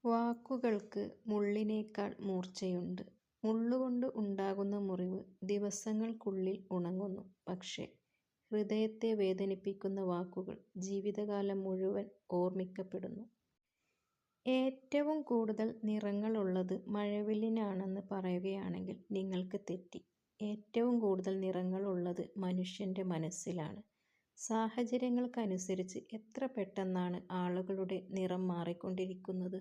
വാക്കുകൾക്ക് മുള്ളിനേക്കാൾ മൂർച്ചയുണ്ട്. മുള്ളുകൊണ്ട് ഉണ്ടാകുന്ന മുറിവ് ദിവസങ്ങൾക്കുള്ളിൽ ഉണങ്ങുന്നു. പക്ഷേ, ഹൃദയത്തെ വേദനിപ്പിക്കുന്ന വാക്കുകൾ ജീവിതകാലം മുഴുവൻ ഓർമ്മിക്കപ്പെടുന്നു. ഏറ്റവും കൂടുതൽ നിറങ്ങളുള്ളത് മഴവില്ലിനാണെന്ന് പറയുകയാണെങ്കിൽ നിങ്ങൾക്ക് തെറ്റി. ഏറ്റവും കൂടുതൽ നിറങ്ങളുള്ളത് മനുഷ്യൻ്റെ മനസ്സിലാണ്. സാഹചര്യങ്ങൾക്കനുസരിച്ച് എത്ര പെട്ടെന്നാണ് ആളുകളുടെ നിറം മാറിക്കൊണ്ടിരിക്കുന്നത്.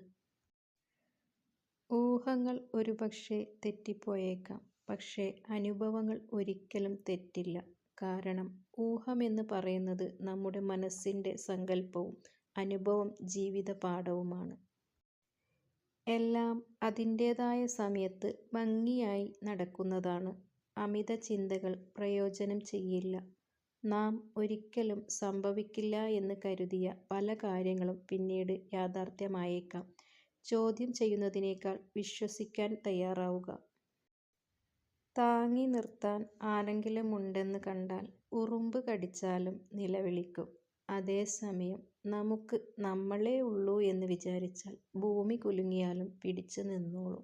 ഊഹങ്ങൾ ഒരുപക്ഷേ തെറ്റിപ്പോയേക്കാം, പക്ഷേ അനുഭവങ്ങൾ ഒരിക്കലും തെറ്റില്ല. കാരണം ഊഹമെന്ന് പറയുന്നത് നമ്മുടെ മനസ്സിൻ്റെ സങ്കല്പവും അനുഭവം ജീവിത പാഠവുമാണ്. എല്ലാം അതിൻ്റേതായ സമയത്ത് ഭംഗിയായി നടക്കുന്നതാണ്. അമിത ചിന്തകൾ പ്രയോജനം ചെയ്യില്ല. നാം ഒരിക്കലും സംഭവിക്കില്ല എന്ന് കരുതിയ പല കാര്യങ്ങളും പിന്നീട് യാഥാർത്ഥ്യമായേക്കാം. ചോദ്യം ചെയ്യുന്നതിനേക്കാൾ വിശ്വസിക്കാൻ തയ്യാറാവുക. താങ്ങി നിർത്താൻ ആരെങ്കിലുമുണ്ടെന്ന് കണ്ടാൽ ഉറുമ്പ് കടിച്ചാലും നിലവിളിക്കും. അതേസമയം നമുക്ക് നമ്മളേ ഉള്ളൂ എന്ന് വിചാരിച്ചാൽ ഭൂമി കുലുങ്ങിയാലും പിടിച്ചു നിന്നോളും.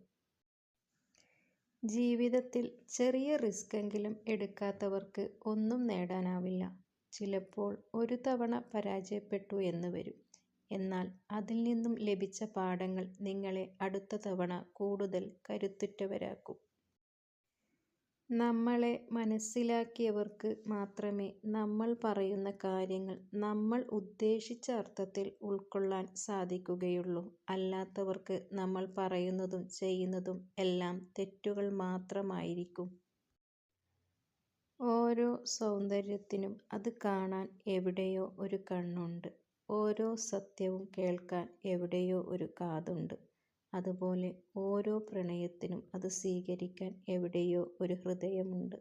ജീവിതത്തിൽ ചെറിയ റിസ്കെങ്കിലും എടുക്കാത്തവർക്ക് ഒന്നും നേടാനാവില്ല. ചിലപ്പോൾ ഒരു തവണ പരാജയപ്പെട്ടു എന്ന് വരും. എന്നാൽ അതിൽ നിന്നും ലഭിച്ച പാഠങ്ങൾ നിങ്ങളെ അടുത്ത തവണ കൂടുതൽ കരുത്തുറ്റവരാക്കും. നമ്മളെ മനസ്സിലാക്കിയവർക്ക് മാത്രമേ നമ്മൾ പറയുന്ന കാര്യങ്ങൾ നമ്മൾ ഉദ്ദേശിച്ച അർത്ഥത്തിൽ ഉൾക്കൊള്ളാൻ സാധിക്കുകയുള്ളൂ. അല്ലാത്തവർക്ക് നമ്മൾ പറയുന്നതും ചെയ്യുന്നതും എല്ലാം തെറ്റുകൾ മാത്രമായിരിക്കും. ഓരോ സൗന്ദര്യത്തിനും അത് കാണാൻ എവിടെയോ ഒരു കണ്ണുണ്ട്. ഓരോ സത്യവും കേൾക്കാൻ എവിടെയോ ഒരു കാതുണ്ട്. അതുപോലെ ഓരോ പ്രണയത്തിനും അത് സ്വീകരിക്കാൻ എവിടെയോ ഒരു ഹൃദയമുണ്ട്.